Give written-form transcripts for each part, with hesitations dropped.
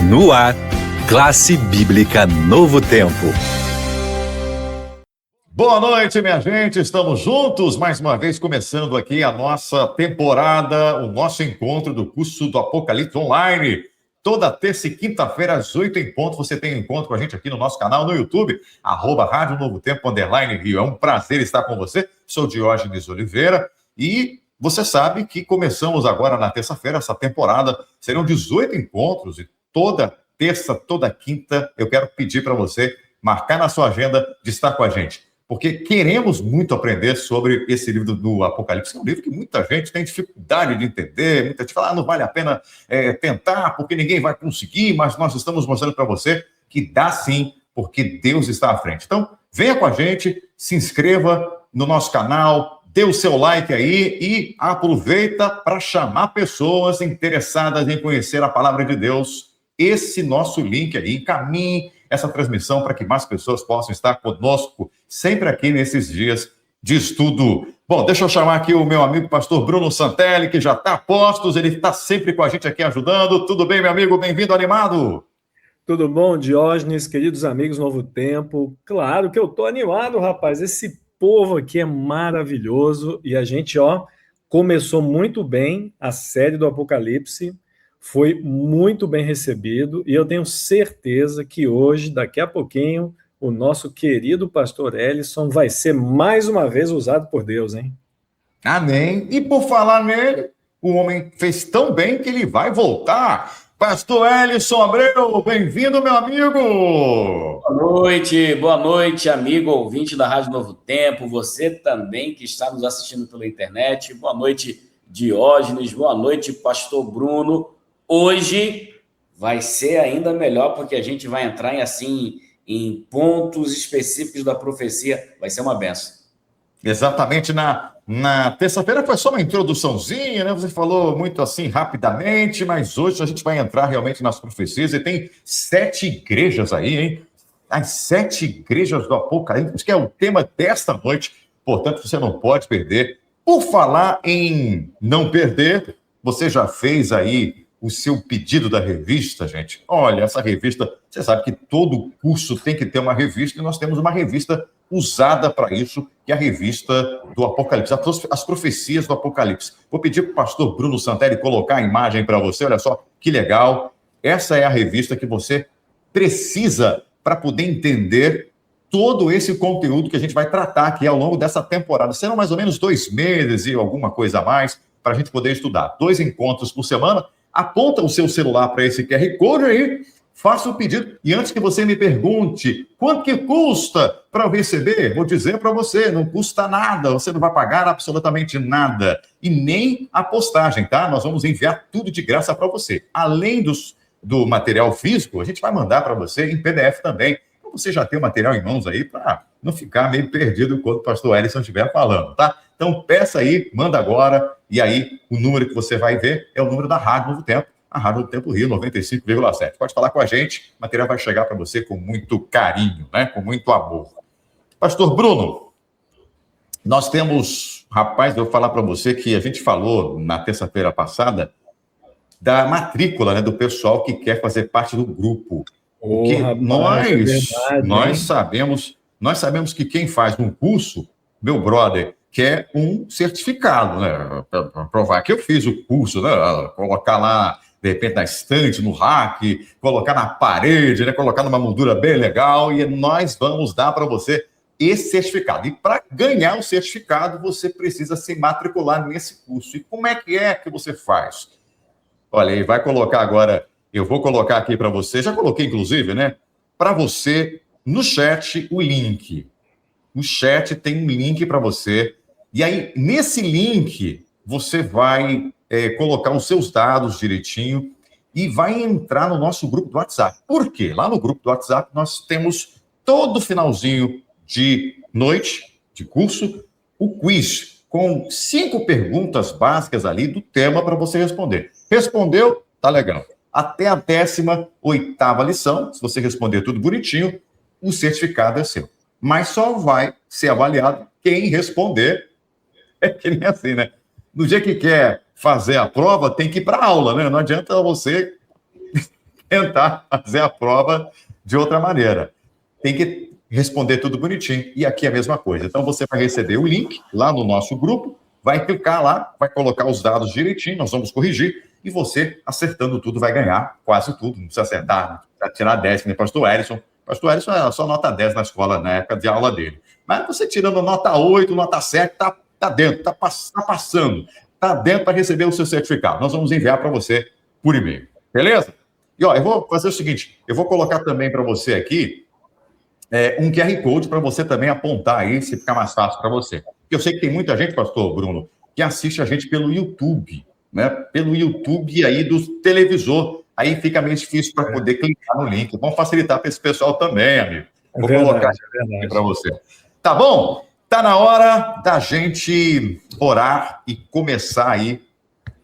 No ar, Classe Bíblica Novo Tempo. Boa noite, minha gente. Estamos juntos mais uma vez, começando aqui a nossa temporada, o nosso encontro do curso do Apocalipse Online. Toda terça e quinta-feira, às 8 em ponto, você tem um encontro com a gente aqui no nosso canal no YouTube, @Rádio Novo Tempo, _Rio. É um prazer estar com você. Sou Diógenes Oliveira e você sabe que começamos agora na terça-feira essa temporada. Serão 18 encontros e toda terça, toda quinta, eu quero pedir para você marcar na sua agenda de estar com a gente, porque queremos muito aprender sobre esse livro do Apocalipse. É um livro que muita gente tem dificuldade de entender, muita gente fala, não vale a pena tentar, porque ninguém vai conseguir, mas nós estamos mostrando para você que dá sim, porque Deus está à frente. Então, venha com a gente, se inscreva no nosso canal, dê o seu like aí e aproveita para chamar pessoas interessadas em conhecer a palavra de Deus. Esse nosso link aí, encaminhe essa transmissão para que mais pessoas possam estar conosco, sempre aqui nesses dias de estudo. Bom, deixa eu chamar aqui o meu amigo pastor Bruno Santelli, que já está a postos, ele está sempre com a gente aqui ajudando. Tudo bem, meu amigo? Bem-vindo, animado? Tudo bom, Diógenes, queridos amigos Novo Tempo? Claro que eu tô animado, rapaz. Esse povo aqui é maravilhoso e a gente, começou muito bem a série do Apocalipse, foi muito bem recebido e eu tenho certeza que hoje, daqui a pouquinho, o nosso querido pastor Ellison vai ser mais uma vez usado por Deus, hein? Amém. E por falar nele, o homem fez tão bem que ele vai voltar. Pastor Ellison Abreu, bem-vindo, meu amigo! Boa noite, amigo ouvinte da Rádio Novo Tempo, você também que está nos assistindo pela internet, boa noite, Diógenes, boa noite, pastor Bruno. Hoje vai ser ainda melhor, porque a gente vai entrar em pontos específicos da profecia, vai ser uma benção. Exatamente, na terça-feira foi só uma introduçãozinha, né? Você falou muito assim rapidamente, mas hoje a gente vai entrar realmente nas profecias e tem 7 igrejas aí, hein? As 7 igrejas do Apocalipse, que é o tema desta noite, portanto você não pode perder. Por falar em não perder, você já fez aí o seu pedido da revista, gente? Olha, essa revista, você sabe que todo curso tem que ter uma revista, e nós temos uma revista usada para isso, que é a revista do Apocalipse, as profecias do Apocalipse. Vou pedir para o pastor Bruno Santelli colocar a imagem para você, olha só, que legal. Essa é a revista que você precisa para poder entender todo esse conteúdo que a gente vai tratar aqui ao longo dessa temporada. Serão mais ou menos 2 meses e alguma coisa a mais para a gente poder estudar. 2 encontros por semana. Aponta o seu celular para esse QR Code aí, faça o pedido. E antes que você me pergunte quanto que custa para eu receber, vou dizer para você, não custa nada, você não vai pagar absolutamente nada. E nem a postagem, tá? Nós vamos enviar tudo de graça para você. Além do material físico, a gente vai mandar para você em PDF também. Então você já tem o material em mãos aí para não ficar meio perdido enquanto o pastor Ellison estiver falando, tá? Então peça aí, manda agora, e aí o número que você vai ver é o número da Rádio Novo Tempo, a Rádio Novo Tempo Rio, 95,7. Pode falar com a gente, o material vai chegar para você com muito carinho, né? Com muito amor. Pastor Bruno, nós temos, rapaz, eu vou falar para você que a gente falou na terça-feira passada da matrícula, né, do pessoal que quer fazer parte do grupo. Porque nós sabemos que quem faz um curso, meu brother, quer um certificado, né? Para provar que eu fiz o curso, né? Colocar lá, de repente, na estante, no rack, colocar na parede, né? Colocar numa moldura bem legal, e nós vamos dar para você esse certificado. E para ganhar o certificado, você precisa se matricular nesse curso. E como é que você faz? Olha, ele vai colocar agora, eu vou colocar aqui para você, já coloquei inclusive, né? Para você, no chat, o link. No chat tem um link para você. E aí, nesse link, você vai colocar os seus dados direitinho e vai entrar no nosso grupo do WhatsApp. Por quê? Lá no grupo do WhatsApp, nós temos todo finalzinho de noite, de curso, o quiz, com 5 perguntas básicas ali do tema para você responder. Respondeu? Tá legal. Até a 18ª lição, se você responder tudo bonitinho, o certificado é seu. Mas só vai ser avaliado quem responder. É que nem assim, né? No dia que quer fazer a prova, tem que ir para a aula, né? Não adianta você tentar fazer a prova de outra maneira. Tem que responder tudo bonitinho. E aqui é a mesma coisa. Então, você vai receber o link lá no nosso grupo, vai clicar lá, vai colocar os dados direitinho, nós vamos corrigir, e você, acertando tudo, vai ganhar quase tudo. Não precisa acertar, não precisa tirar 10, que nem pastor Ellison. Pastor Ellison era só nota 10 na escola, na época de aula dele. Mas você tirando nota 8, nota 7, tá dentro, tá passando. Tá dentro para receber o seu certificado. Nós vamos enviar para você por e-mail. Beleza? E, ó, eu vou fazer o seguinte, eu vou colocar também para você aqui um QR Code para você também apontar aí, se ficar mais fácil para você. Porque eu sei que tem muita gente, pastor Bruno, que assiste a gente pelo YouTube, né? Pelo YouTube aí do televisor. Aí fica meio difícil para poder clicar no link. Vamos facilitar para esse pessoal também, amigo. Vou colocar aqui para você. Tá bom? Tá na hora da gente orar e começar aí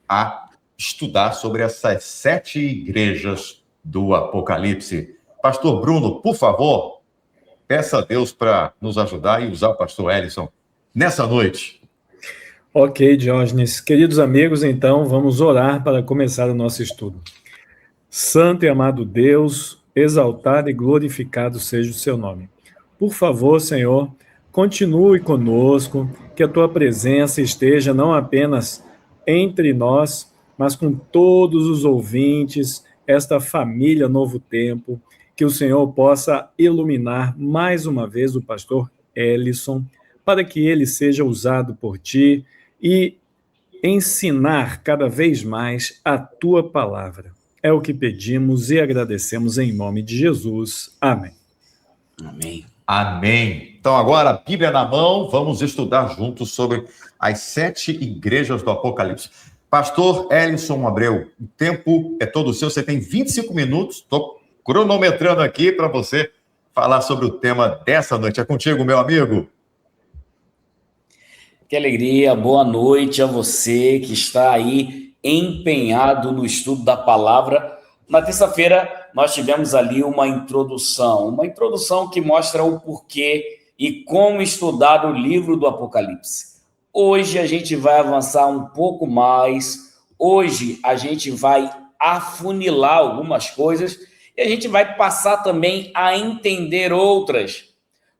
a estudar sobre essas 7 igrejas do Apocalipse. Pastor Bruno, por favor, peça a Deus para nos ajudar e usar o pastor Ellison nessa noite. Ok, Diógenes. Queridos amigos, então, vamos orar para começar o nosso estudo. Santo e amado Deus, exaltado e glorificado seja o seu nome. Por favor, Senhor, continue conosco, que a tua presença esteja não apenas entre nós, mas com todos os ouvintes, esta família Novo Tempo, que o Senhor possa iluminar mais uma vez o pastor Ellison, para que ele seja usado por ti e ensinar cada vez mais a tua palavra. É o que pedimos e agradecemos em nome de Jesus. Amém. Amém. Amém. Então, agora, Bíblia na mão, vamos estudar juntos sobre as 7 igrejas do Apocalipse. Pastor Ellison Abreu, o tempo é todo seu, você tem 25 minutos, estou cronometrando aqui para você falar sobre o tema dessa noite. É contigo, meu amigo. Que alegria, boa noite a você que está aí empenhado no estudo da palavra. Na terça-feira, nós tivemos ali uma introdução que mostra o porquê e como estudar o livro do Apocalipse. Hoje a gente vai avançar um pouco mais, hoje a gente vai afunilar algumas coisas e a gente vai passar também a entender outras.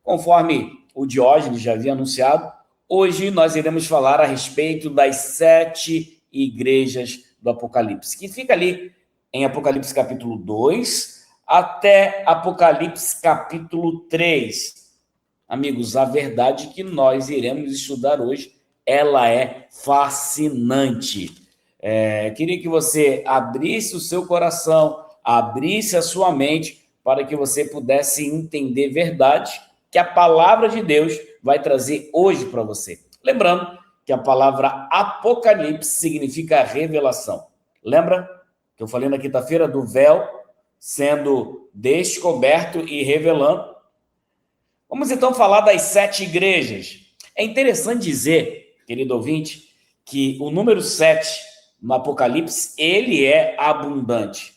Conforme o Diógenes já havia anunciado, hoje nós iremos falar a respeito das 7 igrejas do Apocalipse, que fica ali em Apocalipse capítulo 2 até Apocalipse capítulo 3. Amigos, a verdade que nós iremos estudar hoje, ela é fascinante. Queria que você abrisse o seu coração, abrisse a sua mente, para que você pudesse entender verdade que a palavra de Deus vai trazer hoje para você. Lembrando que a palavra Apocalipse significa revelação. Lembra que eu falei na quinta-feira do véu sendo descoberto e revelando? Vamos então falar das 7 igrejas. É interessante dizer, querido ouvinte, que o número 7 no Apocalipse, ele é abundante.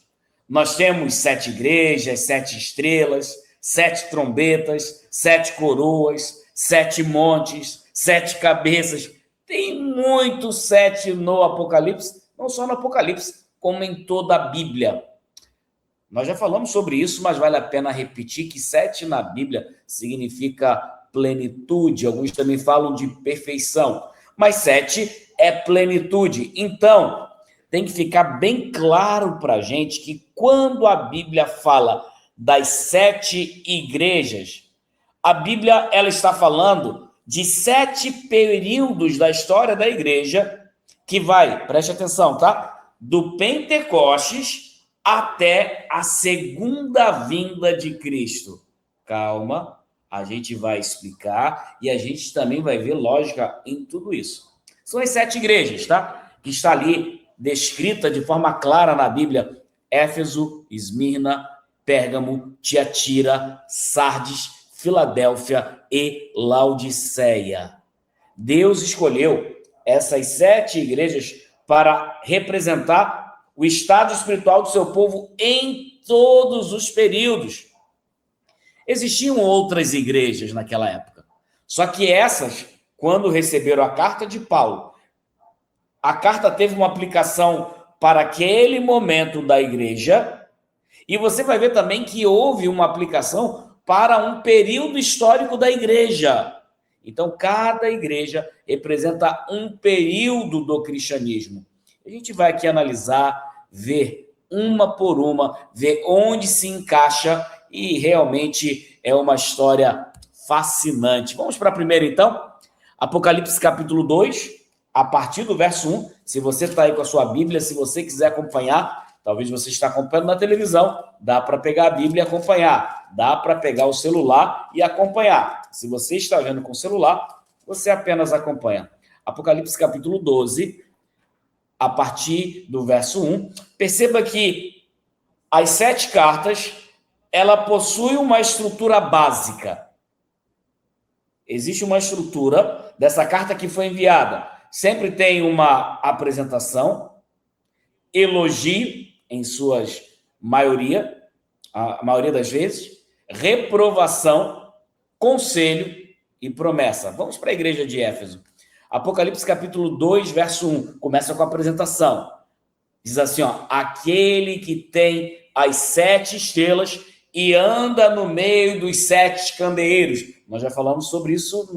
Nós temos 7 igrejas, 7 estrelas, 7 trombetas, 7 coroas, 7 montes, 7 cabeças. Tem muito 7 no Apocalipse, não só no Apocalipse, como em toda a Bíblia. Nós já falamos sobre isso, mas vale a pena repetir que 7 na Bíblia significa plenitude. Alguns também falam de perfeição, mas 7 é plenitude. Então, tem que ficar bem claro para a gente que quando a Bíblia fala das 7 igrejas, a Bíblia ela está falando de 7 períodos da história da igreja, que vai, preste atenção, tá? Do Pentecostes até a segunda vinda de Cristo. Calma, a gente vai explicar e a gente também vai ver lógica em tudo isso. São as 7 igrejas, tá? Que está ali descrita de forma clara na Bíblia: Éfeso, Esmirna, Pérgamo, Tiatira, Sardes, Filadélfia e Laodiceia. Deus escolheu essas 7 igrejas para representar o estado espiritual do seu povo em todos os períodos. Existiam outras igrejas naquela época, só que essas, quando receberam a carta de Paulo, a carta teve uma aplicação para aquele momento da igreja E você vai ver também que houve uma aplicação para um período histórico da igreja. Então, cada igreja representa um período do cristianismo. A gente vai aqui analisar, ver uma por uma, ver onde se encaixa, e realmente é uma história fascinante. Vamos para a primeira, então? Apocalipse capítulo 2, a partir do verso 1. Se você está aí com a sua Bíblia, se você quiser acompanhar, talvez você está acompanhando na televisão, dá para pegar a Bíblia e acompanhar. Dá para pegar o celular e acompanhar. Se você está vendo com o celular, você apenas acompanha. Apocalipse capítulo 12, a partir do verso 1. Perceba que as 7 cartas, ela possui uma estrutura básica. Existe uma estrutura dessa carta que foi enviada. Sempre tem uma apresentação, elogio, em suas maioria, a maioria das vezes, reprovação, conselho e promessa. Vamos para a igreja de Éfeso. Apocalipse capítulo 2, verso 1, começa com a apresentação. Diz assim, aquele que tem as 7 estrelas e anda no meio dos 7 candeeiros. Nós já falamos sobre isso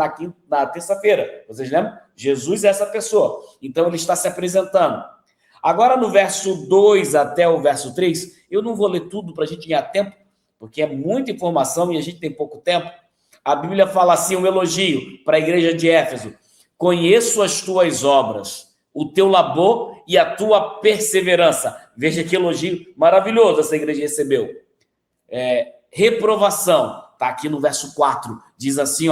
na terça-feira. Vocês lembram? Jesus é essa pessoa. Então, ele está se apresentando. Agora, no verso 2 até o verso 3, eu não vou ler tudo para a gente ganhar tempo, porque é muita informação e a gente tem pouco tempo. A Bíblia fala assim, um elogio para a igreja de Éfeso. Conheço as tuas obras, o teu labor e a tua perseverança. Veja que elogio maravilhoso essa igreja recebeu. Reprovação, está aqui no verso 4, diz assim,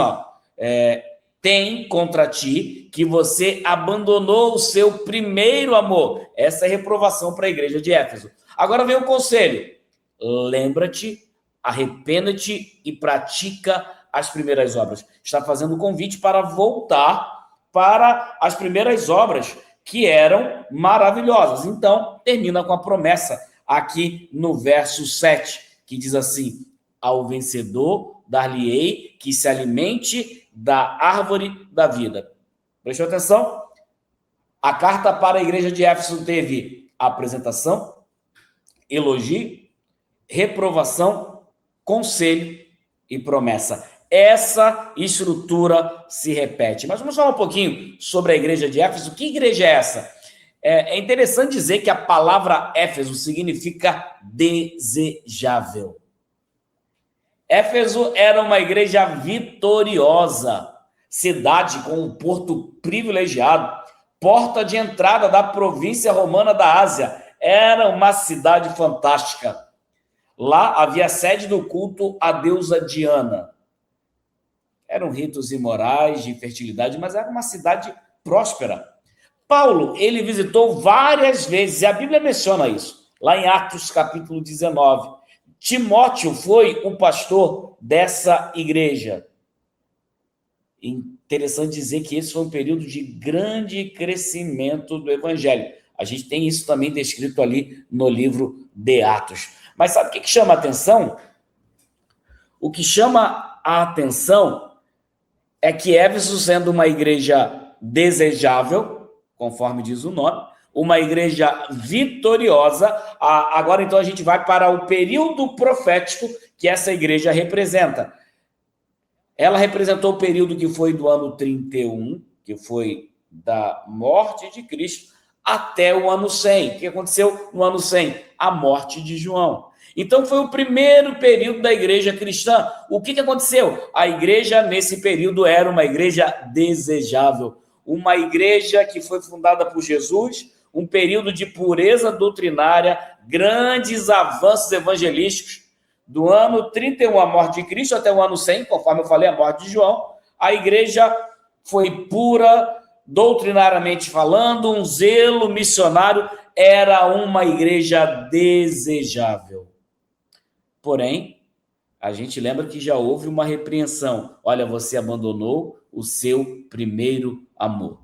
tem contra ti que você abandonou o seu primeiro amor. Essa é reprovação para a igreja de Éfeso. Agora vem o conselho. Lembra-te, arrependa-te e pratica as primeiras obras. Está fazendo o convite para voltar para as primeiras obras que eram maravilhosas. Então, termina com a promessa aqui no verso 7, que diz assim, ao vencedor dar-lhe-ei que se alimente da árvore da vida. Prestou atenção? A carta para a igreja de Éfeso teve apresentação, elogio, reprovação, conselho e promessa. Essa estrutura se repete. Mas vamos falar um pouquinho sobre a igreja de Éfeso. Que igreja é essa? É interessante dizer que a palavra Éfeso significa desejável. Éfeso era uma igreja vitoriosa, cidade com um porto privilegiado, porta de entrada da província romana da Ásia. Era uma cidade fantástica. Lá havia sede do culto à deusa Diana. Eram ritos imorais de infertilidade, mas era uma cidade próspera. Paulo, ele visitou várias vezes, e a Bíblia menciona isso, lá em Atos capítulo 19. Timóteo foi o pastor dessa igreja. Interessante dizer que esse foi um período de grande crescimento do evangelho. A gente tem isso também descrito ali no livro de Atos. Mas sabe o que chama a atenção? O que chama a atenção é que Éfeso, sendo uma igreja desejável, conforme diz o nome, uma igreja vitoriosa. Agora, então, a gente vai para o período profético que essa igreja representa. Ela representou o período que foi do ano 31, que foi da morte de Cristo, até o ano 100. O que aconteceu no ano 100? A morte de João. Então, foi o primeiro período da igreja cristã. O que aconteceu? A igreja, nesse período, era uma igreja desejável. Uma igreja que foi fundada por Jesus, um período de pureza doutrinária, grandes avanços evangelísticos. Do ano 31, a morte de Cristo, até o ano 100, conforme eu falei, a morte de João, a igreja foi pura, doutrinariamente falando, um zelo missionário, era uma igreja desejável. Porém, a gente lembra que já houve uma repreensão. Olha, você abandonou o seu primeiro amor.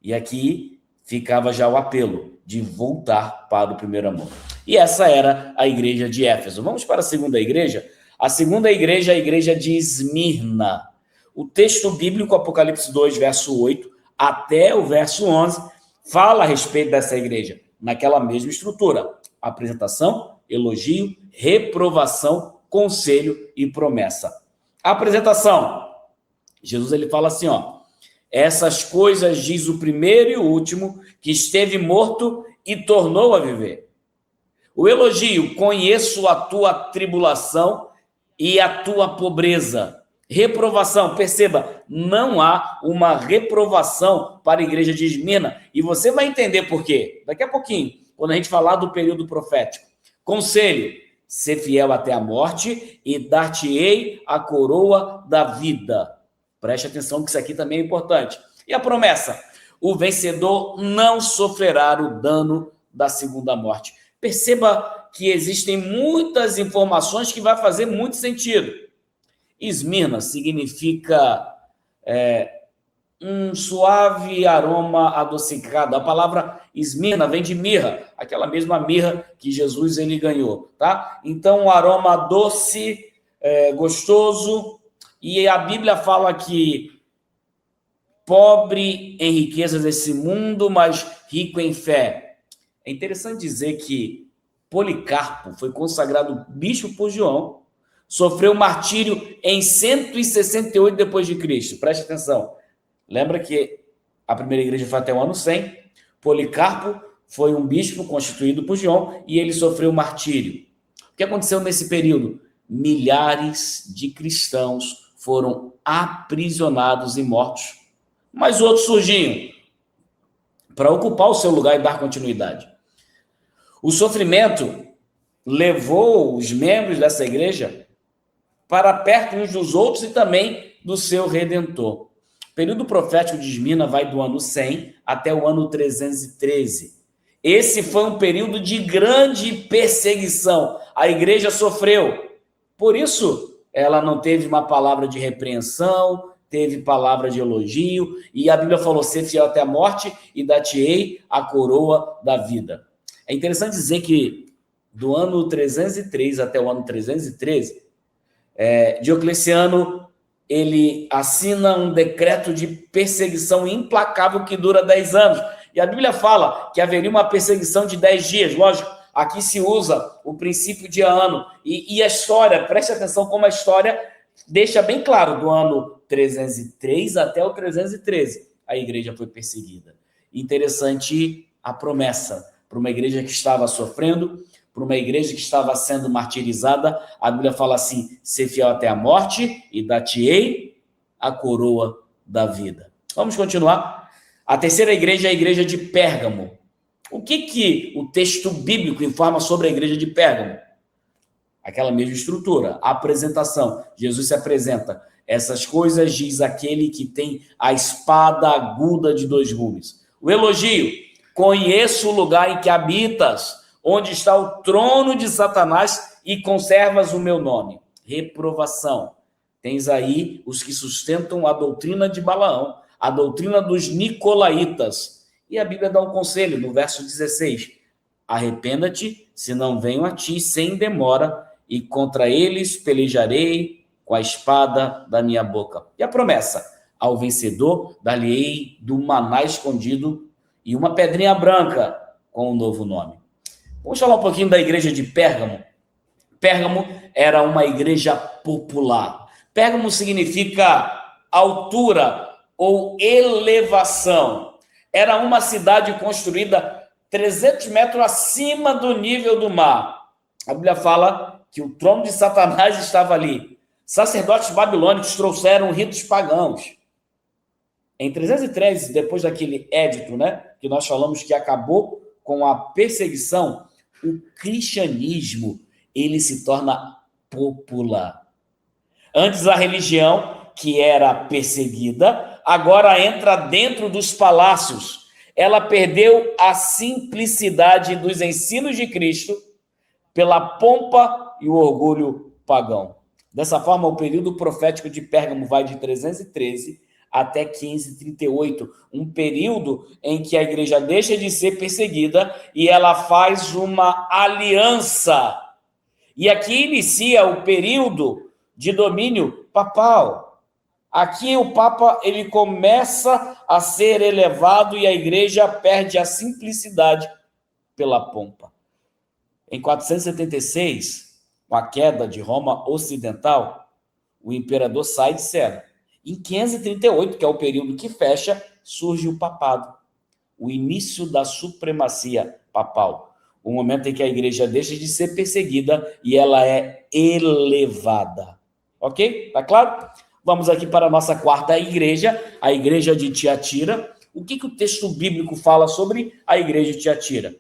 E aqui ficava já o apelo de voltar para o primeiro amor. E essa era a igreja de Éfeso. Vamos para a segunda igreja? A segunda igreja é a igreja de Esmirna. O texto bíblico, Apocalipse 2, verso 8, até o verso 11, fala a respeito dessa igreja, naquela mesma estrutura. Apresentação, elogio, reprovação, conselho e promessa. A apresentação. Jesus ele fala assim, ó: essas coisas diz o primeiro e o último, que esteve morto e tornou a viver. O elogio: conheço a tua tribulação e a tua pobreza. Reprovação: perceba, não há uma reprovação para a igreja de Esmirna, e você vai entender por quê daqui a pouquinho, quando a gente falar do período profético. Conselho: ser fiel até a morte e dar-te-ei a coroa da vida. Preste atenção que isso aqui também é importante. E a promessa: o vencedor não sofrerá o dano da segunda morte. Perceba que existem muitas informações que vai fazer muito sentido. Esmirna significa um suave aroma adocicado. A palavra Esmirna vem de mirra, aquela mesma mirra que Jesus ele ganhou, tá? Então, um aroma doce, gostoso, e a Bíblia fala que pobre em riquezas desse mundo, mas rico em fé. É interessante dizer que Policarpo foi consagrado bispo por João, sofreu martírio em 168 depois de Cristo. Preste atenção. Lembra que a primeira igreja foi até o ano 100. Policarpo foi um bispo constituído por João e ele sofreu martírio. O que aconteceu nesse período? Milhares de cristãos foram aprisionados e mortos, mas outros surgiam para ocupar o seu lugar e dar continuidade. O sofrimento levou os membros dessa igreja para perto uns dos outros e também do seu Redentor. O período profético de Esmirna vai do ano 100 até o ano 313. Esse foi um período de grande perseguição. A igreja sofreu. Por isso, ela não teve uma palavra de repreensão, teve palavra de elogio, e a Bíblia falou: ser fiel até a morte e dar-te-ei a coroa da vida. É interessante dizer que do ano 303 até o ano 313, Diocleciano ele assina um decreto de perseguição implacável que dura 10 anos. E a Bíblia fala que haveria uma perseguição de 10 dias. Lógico, aqui se usa o princípio de ano. E a história, preste atenção como a história deixa bem claro, do ano 303 até o 313, a igreja foi perseguida. Interessante a promessa para uma igreja que estava sofrendo, para uma igreja que estava sendo martirizada. A Bíblia fala assim: ser fiel até a morte e dar-te-ei a coroa da vida. Vamos continuar. A terceira igreja é a igreja de Pérgamo. O que o texto bíblico informa sobre a igreja de Pérgamo? Aquela mesma estrutura, a apresentação. Jesus se apresenta: essas coisas diz aquele que tem a espada aguda de 2 gumes. O elogio: conheço o lugar em que habitas, onde está o trono de Satanás, e conservas o meu nome. Reprovação: tens aí os que sustentam a doutrina de Balaão, a doutrina dos nicolaítas. E a Bíblia dá um conselho no verso 16: arrependa-te, senão venho a ti sem demora, e contra eles pelejarei com a espada da minha boca. E a promessa: ao vencedor dar-lhe-ei do maná escondido e uma pedrinha branca com um novo nome. Vamos falar um pouquinho da igreja de Pérgamo. Pérgamo era uma igreja popular. Pérgamo significa altura ou elevação. Era uma cidade construída 300 metros acima do nível do mar. A Bíblia fala que o trono de Satanás estava ali. Sacerdotes babilônicos trouxeram ritos pagãos. Em 313, depois daquele édito, que nós falamos que acabou com a perseguição, o cristianismo ele se torna popular. Antes a religião, que era perseguida, agora entra dentro dos palácios. Ela perdeu a simplicidade dos ensinos de Cristo pela pompa e o orgulho pagão. Dessa forma, o período profético de Pérgamo vai de 313 até 1538, um período em que a igreja deixa de ser perseguida e ela faz uma aliança. E aqui inicia o período de domínio papal. Aqui o Papa ele começa a ser elevado e a igreja perde a simplicidade pela pompa. Em 476, com a queda de Roma Ocidental, o imperador sai de cena. Em 538, que é o período que fecha, surge o papado, o início da supremacia papal, o momento em que a igreja deixa de ser perseguida e ela é elevada. Ok? Tá claro? Vamos aqui para a nossa quarta igreja, a igreja de Tiatira. O que o texto bíblico fala sobre a igreja de Tiatira?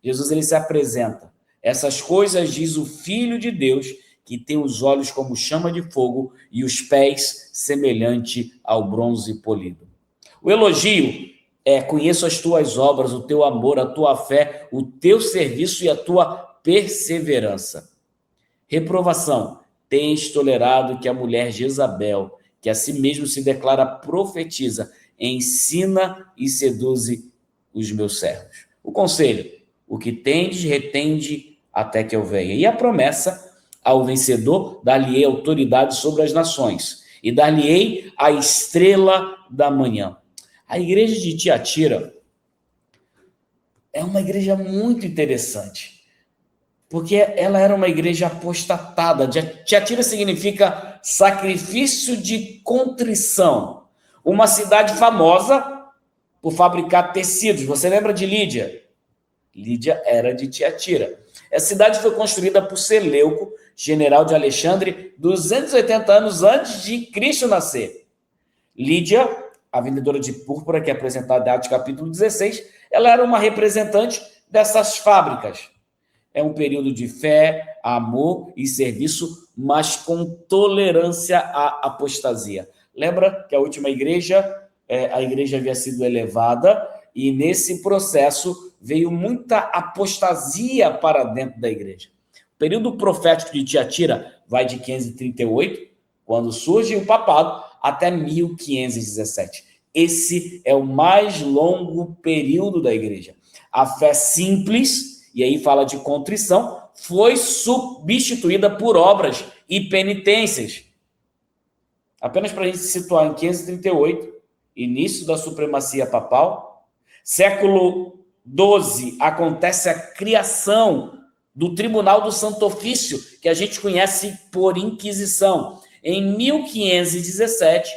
Jesus ele se apresenta. Essas coisas diz o Filho de Deus, que tem os olhos como chama de fogo e os pés semelhante ao bronze polido. O elogio é: conheço as tuas obras, o teu amor, a tua fé, o teu serviço e a tua perseverança. Reprovação: tens tolerado que a mulher Jezabel, que a si mesmo se declara profetiza, ensina e seduze os meus servos. O conselho: o que tendes, retende até que eu venha. E a promessa: ao vencedor, dar-lhe-ei autoridade sobre as nações, e dar-lhe-ei a estrela da manhã. A igreja de Tiatira é uma igreja muito interessante, porque ela era uma igreja apostatada. Tiatira significa sacrifício de contrição. Uma cidade famosa por fabricar tecidos. Você lembra de Lídia? Lídia era de Tiatira. Essa cidade foi construída por Seleuco, general de Alexandre, 280 anos antes de Cristo nascer. Lídia, a vendedora de púrpura, que é apresentada em Atos capítulo 16, ela era uma representante dessas fábricas. É um período de fé, amor e serviço, mas com tolerância à apostasia. Lembra que a última igreja, a igreja havia sido elevada, e nesse processo veio muita apostasia para dentro da igreja. O período profético de Tiatira vai de 538, quando surge o papado, até 1517. Esse é o mais longo período da igreja. A fé simples, e aí fala de contrição, foi substituída por obras e penitências. Apenas para a gente se situar em 538, início da supremacia papal. Século XII, acontece a criação do Tribunal do Santo Ofício, que a gente conhece por Inquisição. Em 1517,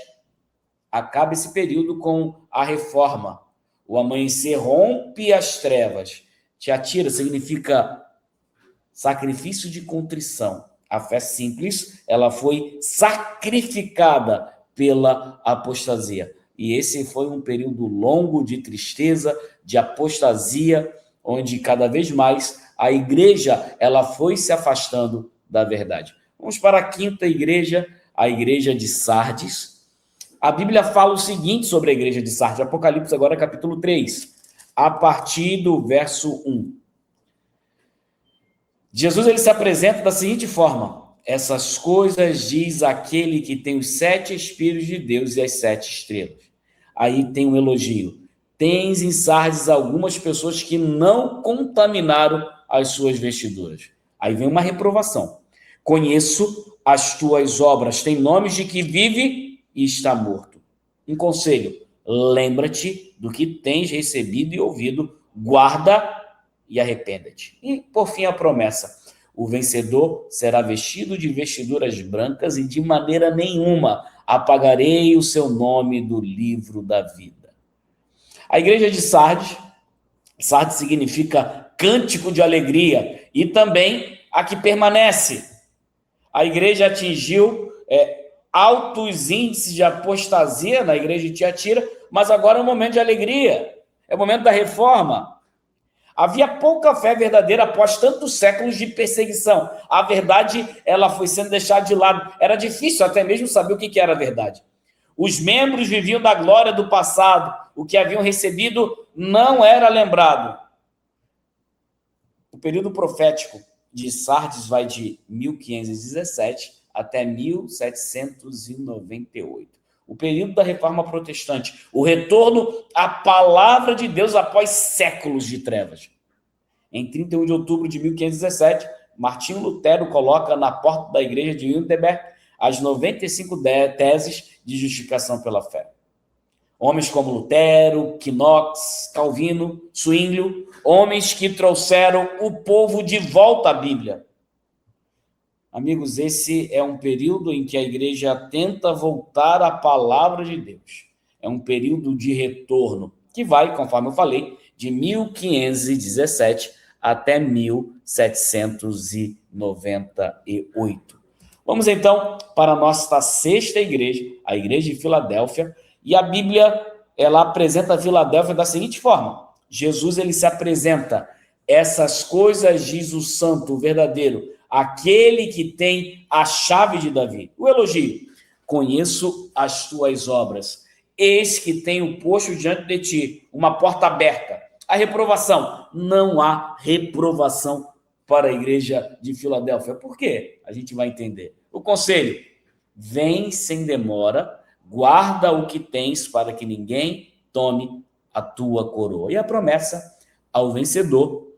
acaba esse período com a Reforma. O amanhecer rompe as trevas. Tiatira significa sacrifício de contrição. A fé simples, ela foi sacrificada pela apostasia. E esse foi um período longo de tristeza, de apostasia, onde cada vez mais a igreja ela foi se afastando da verdade. Vamos para a quinta igreja, a igreja de Sardes. A Bíblia fala o seguinte sobre a igreja de Sardes, Apocalipse agora capítulo 3, a partir do verso 1. Jesus ele se apresenta da seguinte forma: essas coisas diz aquele que tem os 7 Espíritos de Deus e as 7 estrelas. Aí tem um elogio: tens em Sardes algumas pessoas que não contaminaram as suas vestiduras. Aí vem uma reprovação: conheço as tuas obras, tem nomes de que vive e está morto. Um conselho: lembra-te do que tens recebido e ouvido, guarda e arrependa-te. E, por fim, a promessa: o vencedor será vestido de vestiduras brancas e de maneira nenhuma apagarei o seu nome do livro da vida. A igreja de Sardes, Sardes significa cântico de alegria, e também a que permanece. A igreja atingiu altos índices de apostasia na igreja de Tiatira, mas agora é um momento de alegria, é o momento da reforma. Havia pouca fé verdadeira após tantos séculos de perseguição. A verdade ela foi sendo deixada de lado. Era difícil até mesmo saber o que era a verdade. Os membros viviam da glória do passado. O que haviam recebido não era lembrado. O período profético de Sardes vai de 1517 até 1798. O período da Reforma Protestante, o retorno à palavra de Deus após séculos de trevas. Em 31 de outubro de 1517, Martinho Lutero coloca na porta da igreja de Wittenberg as 95 teses de justificação pela fé. Homens como Lutero, Knox, Calvino, Zwinglio, homens que trouxeram o povo de volta à Bíblia. Amigos, esse é um período em que a igreja tenta voltar à palavra de Deus. É um período de retorno, que vai, conforme eu falei, de 1517 até 1798. Vamos então para a nossa sexta igreja, a igreja de Filadélfia, e a Bíblia, ela apresenta a Filadélfia da seguinte forma: Jesus, ele se apresenta, essas coisas diz o santo, o verdadeiro, aquele que tem a chave de Davi. O elogio: conheço as tuas obras, eis que tenho posto diante de ti uma porta aberta. A reprovação: não há reprovação para a igreja de Filadélfia. Por quê? A gente vai entender. O conselho: vem sem demora, guarda o que tens para que ninguém tome a tua coroa. E a promessa ao vencedor: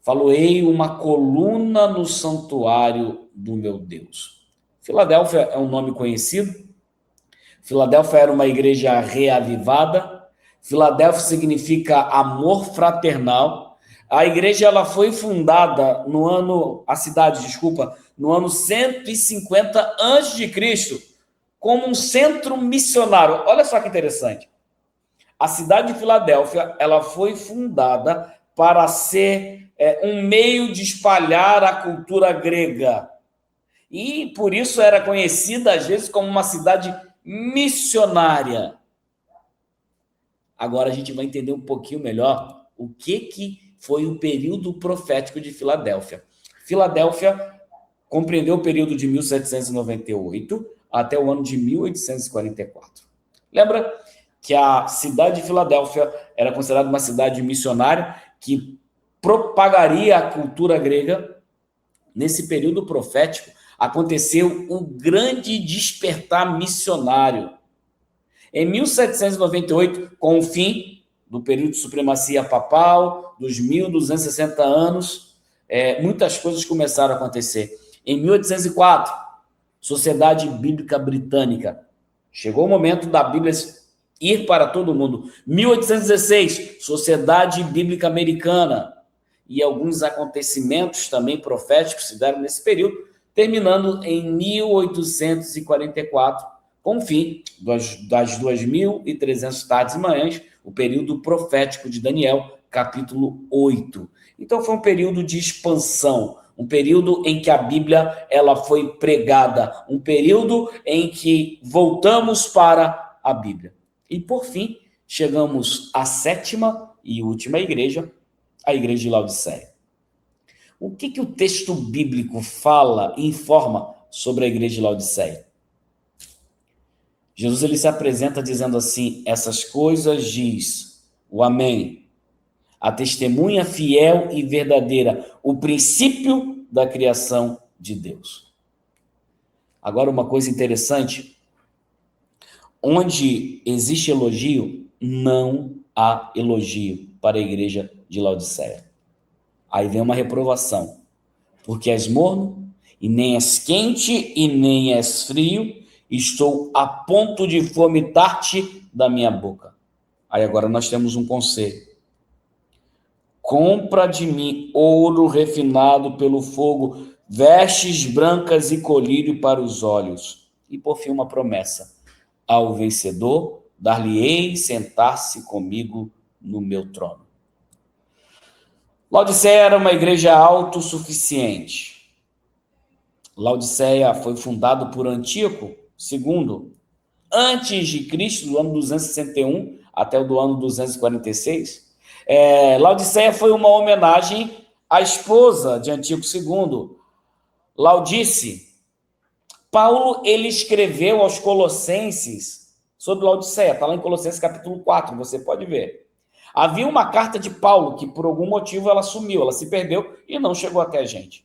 faloei uma coluna no santuário do meu Deus. Filadélfia é um nome conhecido. Filadélfia era uma igreja reavivada. Filadélfia significa amor fraternal. A igreja, ela foi fundada no ano 150 a.C., como um centro missionário. Olha só que interessante. A cidade de Filadélfia, ela foi fundada para ser um meio de espalhar a cultura grega. E por isso era conhecida, às vezes, como uma cidade missionária. Agora a gente vai entender um pouquinho melhor o que foi o período profético de Filadélfia. Filadélfia compreendeu o período de 1798 até o ano de 1844. Lembra que a cidade de Filadélfia era considerada uma cidade missionária que propagaria a cultura grega? Nesse período profético, aconteceu o grande despertar missionário. Em 1798, com o fim do período de supremacia papal, dos 1260 anos, muitas coisas começaram a acontecer. Em 1804, Sociedade Bíblica Britânica. Chegou o momento da Bíblia ir para todo mundo. 1816, Sociedade Bíblica Americana. E alguns acontecimentos também proféticos se deram nesse período, terminando em 1844, com o fim das 2.300 tardes e manhãs, o período profético de Daniel, capítulo 8. Então foi um período de expansão, um período em que a Bíblia ela foi pregada, um período em que voltamos para a Bíblia. E por fim, chegamos à sétima e última igreja, a igreja de Laodiceia. O que o texto bíblico fala e informa sobre a igreja de Laodiceia? Jesus, ele se apresenta dizendo assim: essas coisas diz o Amém, a testemunha fiel e verdadeira, o princípio da criação de Deus. Agora, uma coisa interessante: onde existe elogio, não há elogio para a igreja de Laodiceia. Aí vem uma reprovação: porque és morno, e nem és quente, e nem és frio, estou a ponto de vomitar-te da minha boca. Aí agora nós temos um conselho: compra de mim ouro refinado pelo fogo, vestes brancas e colírio para os olhos. E por fim uma promessa: ao vencedor dar-lhe-ei sentar-se comigo no meu trono. Laodiceia era uma igreja autossuficiente. Laodiceia foi fundada por Antíoco II, antes de Cristo, do ano 261 até o do ano 246. Laodiceia foi uma homenagem à esposa de Antíoco II, Laodice. Paulo, ele escreveu aos Colossenses sobre Laodiceia, está lá em Colossenses capítulo 4, você pode ver. Havia uma carta de Paulo que, por algum motivo, ela sumiu, ela se perdeu e não chegou até a gente.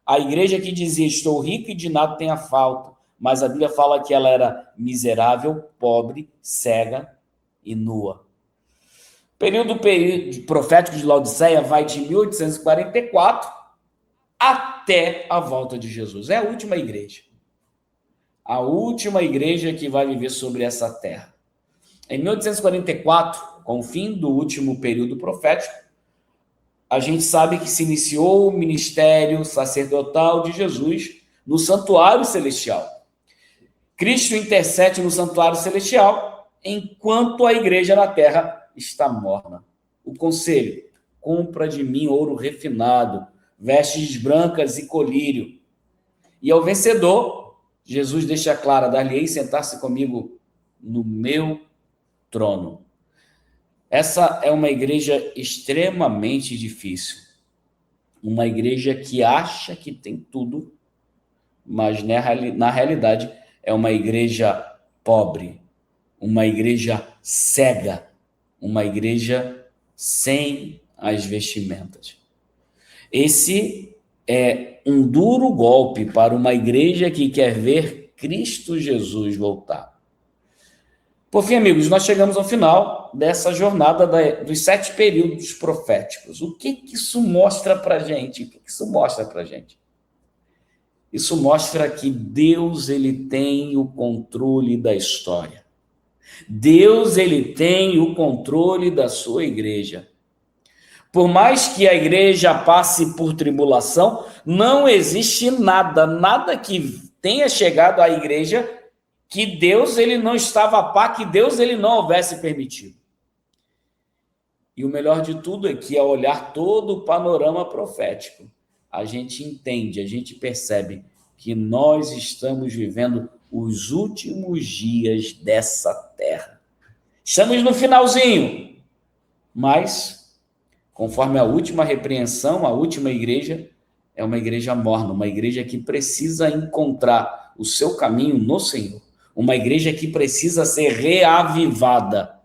A igreja que dizia: estou rico e de nada tenho falta, mas a Bíblia fala que ela era miserável, pobre, cega e nua. O período profético de Laodiceia vai de 1844 até a volta de Jesus. É a última igreja. A última igreja que vai viver sobre essa terra. Em 1844, com o fim do último período profético, a gente sabe que se iniciou o ministério sacerdotal de Jesus no santuário celestial. Cristo intercede no santuário celestial, enquanto a igreja na terra está morna. O conselho: compra de mim ouro refinado, vestes brancas e colírio. E ao vencedor, Jesus deixa claro: dar-lhe-ei sentar-se comigo no meu trono. Essa é uma igreja extremamente difícil. Uma igreja que acha que tem tudo, mas na realidade é uma igreja pobre, uma igreja cega, uma igreja sem as vestimentas. Esse é um duro golpe para uma igreja que quer ver Cristo Jesus voltar. Por fim, amigos, nós chegamos ao final dessa jornada dos 7 períodos proféticos. O que isso mostra para a gente? O que isso mostra para a gente? Isso mostra que Deus, ele tem o controle da história. Deus, ele tem o controle da sua igreja. Por mais que a igreja passe por tribulação, não existe nada que tenha chegado à igreja que Deus, ele não estava a par, que Deus, ele não houvesse permitido. E o melhor de tudo é que, ao olhar todo o panorama profético, a gente entende, a gente percebe que nós estamos vivendo os últimos dias dessa terra. Estamos no finalzinho, mas, conforme a última repreensão, a última igreja é uma igreja morna, uma igreja que precisa encontrar o seu caminho no Senhor, uma igreja que precisa ser reavivada,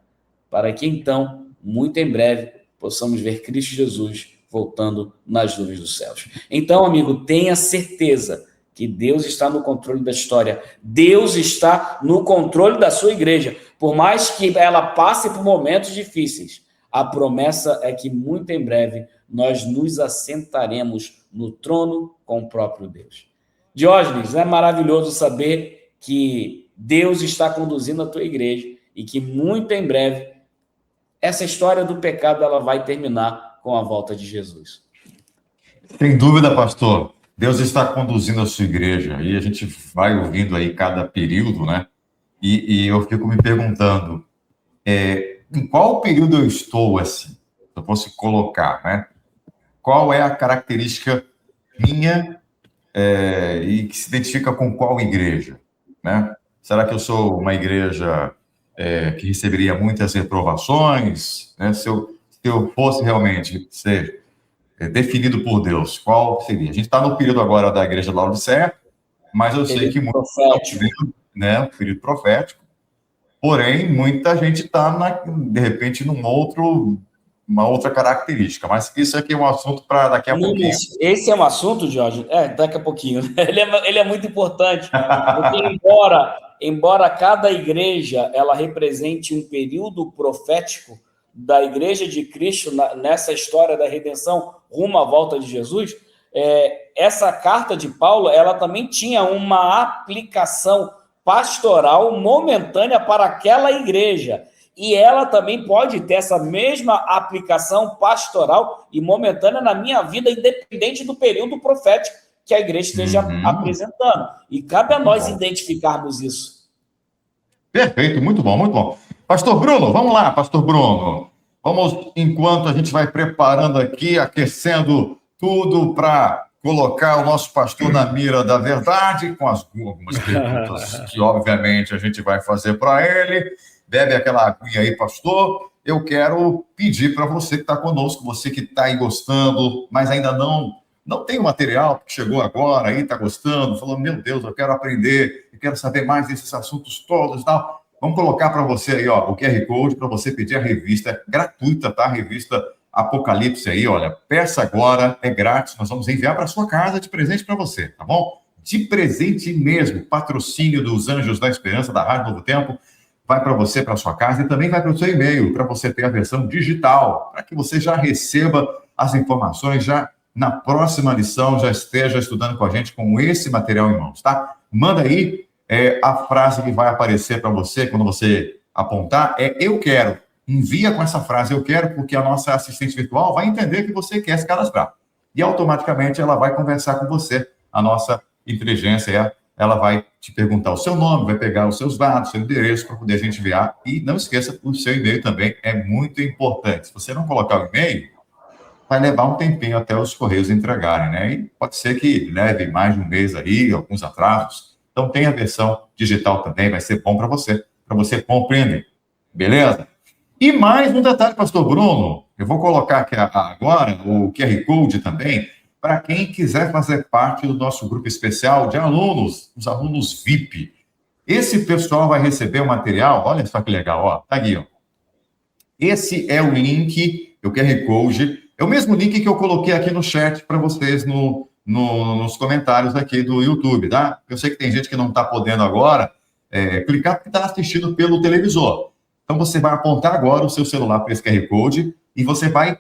para que então, muito em breve, possamos ver Cristo Jesus voltando nas nuvens dos céus. Então, amigo, tenha certeza que Deus está no controle da história. Deus está no controle da sua igreja. Por mais que ela passe por momentos difíceis, a promessa é que muito em breve nós nos assentaremos no trono com o próprio Deus. Diógenes, é maravilhoso saber que Deus está conduzindo a tua igreja e que muito em breve essa história do pecado ela vai terminar com a volta de Jesus. Sem dúvida, pastor. Deus está conduzindo a sua igreja e a gente vai ouvindo aí cada período, né? E eu fico me perguntando, em qual período eu estou, assim? Se eu fosse colocar, né? Qual é a característica minha e que se identifica com qual igreja, né? Será que eu sou uma igreja que receberia muitas reprovações, né? Se eu fosse realmente ser definido por Deus, qual seria? A gente está no período agora da igreja de Laodiceia, mas eu sei que muito né, um período profético, porém, muita gente está, de repente, uma outra característica, mas isso aqui é um assunto para daqui a pouquinho. Esse é um assunto, Jorge, daqui a pouquinho, ele é muito importante, porque embora cada igreja ela represente um período profético da igreja de Cristo nessa história da redenção rumo à volta de Jesus, essa carta de Paulo, ela também tinha uma aplicação pastoral momentânea para aquela igreja. E ela também pode ter essa mesma aplicação pastoral e momentânea na minha vida, independente do período profético que a igreja esteja apresentando. E cabe a nós identificarmos isso. Perfeito, muito bom, muito bom. Pastor Bruno, vamos lá, Pastor Bruno. Vamos, enquanto a gente vai preparando aqui, aquecendo tudo para colocar o nosso pastor na mira da verdade, com algumas perguntas que, obviamente, a gente vai fazer para ele. Bebe aquela aguinha aí, pastor. Eu quero pedir para você que está conosco, você que está aí gostando, mas ainda não tem o material, que chegou agora aí, está gostando, falou, meu Deus, eu quero aprender, eu quero saber mais desses assuntos todos e tal. Vamos colocar para você aí, ó, o QR Code para você pedir a revista, gratuita, tá? A revista Apocalipse aí, olha, peça agora, é grátis, nós vamos enviar para sua casa de presente para você, tá bom? De presente mesmo, patrocínio dos Anjos da Esperança, da Rádio Novo Tempo, vai para você, para sua casa e também vai para o seu e-mail, para você ter a versão digital, para que você já receba as informações, já na próxima lição, já esteja estudando com a gente com esse material em mãos, tá? Manda aí a frase que vai aparecer para você quando você apontar é eu quero. Envia com essa frase eu quero, porque a nossa assistente virtual vai entender que você quer se cadastrar. E automaticamente ela vai conversar com você. A nossa inteligência, ela vai te perguntar o seu nome, vai pegar os seus dados, seu endereço, para poder a gente enviar. E não esqueça, o seu e-mail também é muito importante. Se você não colocar o e-mail, vai levar um tempinho até os correios entregarem, né? E pode ser que leve mais de um mês aí, alguns atrasos. Então tem a versão digital também, vai ser bom para você compreender. Beleza? E mais um detalhe, pastor Bruno, eu vou colocar aqui agora o QR Code também, para quem quiser fazer parte do nosso grupo especial de alunos, os alunos VIP. Esse pessoal vai receber o material, olha só que legal, ó, tá aqui, ó. Esse é o link, o QR Code, é o mesmo link que eu coloquei aqui no chat para vocês nos comentários aqui do YouTube, tá? Eu sei que tem gente que não está podendo agora clicar porque está assistindo pelo televisor. Então, você vai apontar agora o seu celular para esse QR Code e você vai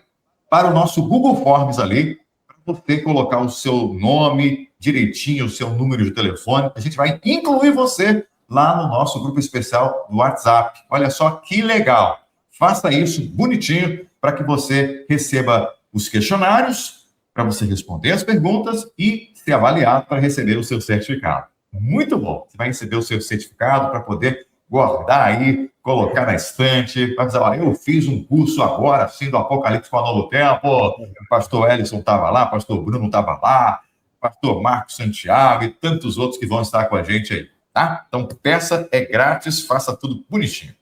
para o nosso Google Forms ali, para você colocar o seu nome direitinho, o seu número de telefone. A gente vai incluir você lá no nosso grupo especial do WhatsApp. Olha só que legal. Faça isso bonitinho para que você receba os questionários, para você responder as perguntas e ser avaliado para receber o seu certificado. Muito bom. Você vai receber o seu certificado para poder guardar aí, colocar na estante, vai dizer, ó, eu fiz um curso agora, assim, do Apocalipse para o Novo Tempo, o pastor Ellison estava lá, o pastor Bruno estava lá, o pastor Marcos Santiago e tantos outros que vão estar com a gente aí, tá? Então, peça, é grátis, faça tudo bonitinho.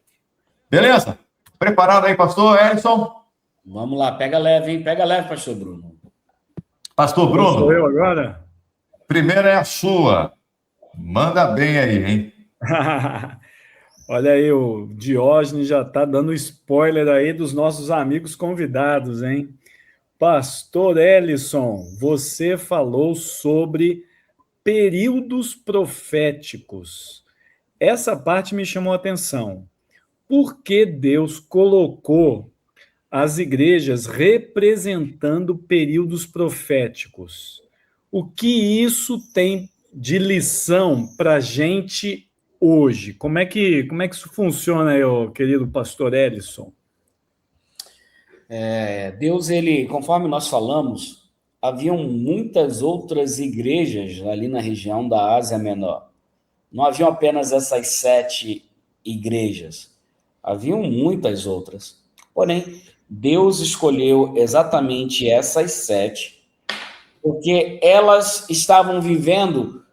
Beleza? Preparado aí, pastor Ellison? Vamos lá, pega leve, hein? Pega leve, pastor Bruno. Pastor Bruno. Sou eu agora? Primeira é a sua. Manda bem aí, hein? Olha aí, o Diógenes já está dando spoiler aí dos nossos amigos convidados, hein? Pastor Ellison, você falou sobre períodos proféticos. Essa parte me chamou a atenção. Por que Deus colocou as igrejas representando períodos proféticos? O que isso tem de lição para a gente hoje? Como é que isso funciona aí, querido pastor Ellison? Deus, ele, conforme nós falamos, haviam muitas outras igrejas ali na região da Ásia Menor. Não haviam apenas essas 7 igrejas. Haviam muitas outras. Porém, Deus escolheu exatamente essas 7, porque elas estavam vivendo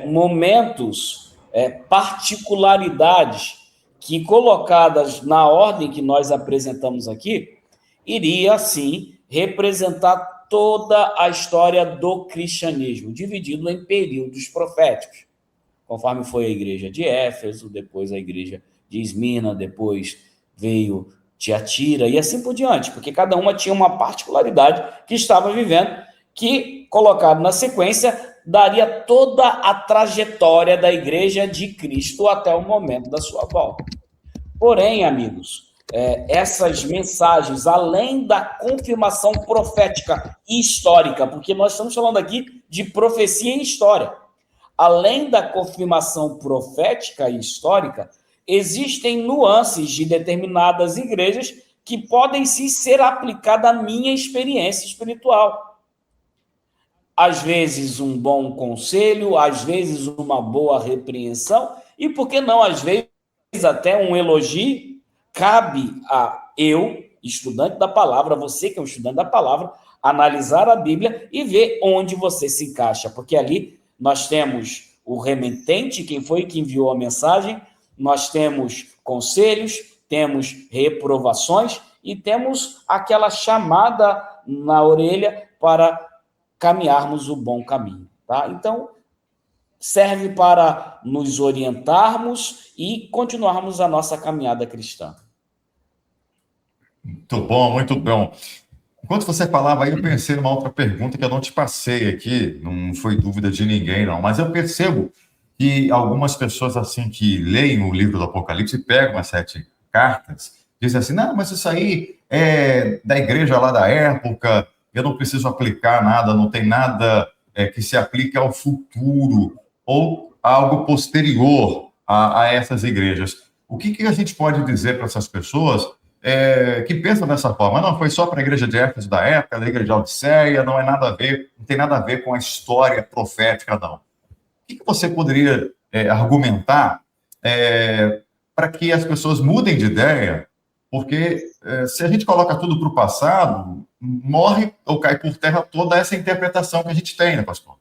momentos, particularidades, que colocadas na ordem que nós apresentamos aqui, iria, sim, representar toda a história do cristianismo, dividido em períodos proféticos, conforme foi a igreja de Éfeso, depois a igreja de Esmirna, depois veio Tiatira, e assim por diante, porque cada uma tinha uma particularidade que estava vivendo, que, colocado na sequência, daria toda a trajetória da igreja de Cristo até o momento da sua volta. Porém, amigos, essas mensagens, além da confirmação profética e histórica, porque nós estamos falando aqui de profecia e história, além da confirmação profética e histórica, existem nuances de determinadas igrejas que podem sim ser aplicadas à minha experiência espiritual. Às vezes um bom conselho, às vezes uma boa repreensão, e por que não, às vezes até um elogio. Cabe a eu, estudante da palavra, você que é um estudante da palavra, analisar a Bíblia e ver onde você se encaixa, porque ali nós temos o remetente, quem foi que enviou a mensagem, nós temos conselhos, temos reprovações e temos aquela chamada na orelha para caminharmos o bom caminho, tá? Então, serve para nos orientarmos e continuarmos a nossa caminhada cristã. Muito bom, muito bom. Enquanto você falava aí, eu pensei numa outra pergunta que eu não te passei aqui, não foi dúvida de ninguém, não, mas eu percebo que algumas pessoas, assim, que leem o livro do Apocalipse e pegam as 7 cartas, dizem assim, não, mas isso aí é da igreja lá da época, eu não preciso aplicar nada, não tem nada que se aplique ao futuro ou algo posterior a essas igrejas. O que a gente pode dizer para essas pessoas que pensam dessa forma? Não, foi só para a igreja de Éfeso da época, da igreja de Odisseia, não tem nada a ver com a história profética, não. O que você poderia argumentar para que as pessoas mudem de ideia? Porque se a gente coloca tudo para o passado, morre ou cai por terra toda essa interpretação que a gente tem, né, pastor?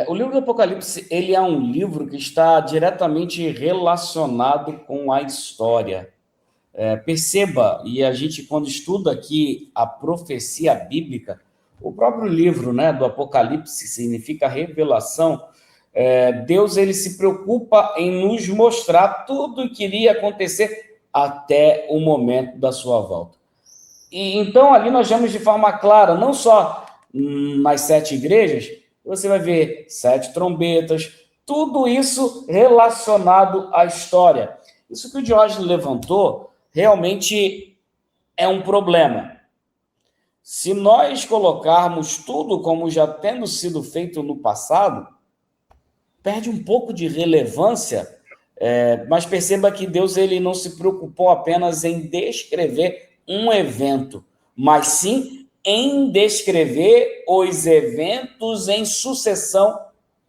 O livro do Apocalipse, ele é um livro que está diretamente relacionado com a história. Perceba, e a gente, quando estuda aqui a profecia bíblica, o próprio livro, né, do Apocalipse significa revelação. Deus, ele se preocupa em nos mostrar tudo o que iria acontecer até o momento da sua volta. E então, ali nós vemos de forma clara, não só nas 7 igrejas, você vai ver 7 trombetas, tudo isso relacionado à história. Isso que o Diógenes levantou realmente é um problema. Se nós colocarmos tudo como já tendo sido feito no passado, perde um pouco de relevância, mas perceba que Deus, ele não se preocupou apenas em descrever um evento, mas sim em descrever os eventos em sucessão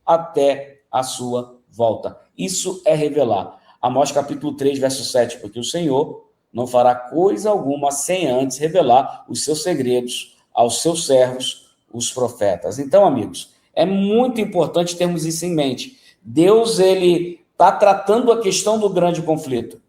até a sua volta. Isso é revelar. Amós capítulo 3, verso 7, porque o Senhor não fará coisa alguma sem antes revelar os seus segredos aos seus servos, os profetas. Então, amigos, é muito importante termos isso em mente. Deus, ele está tratando a questão do grande conflito.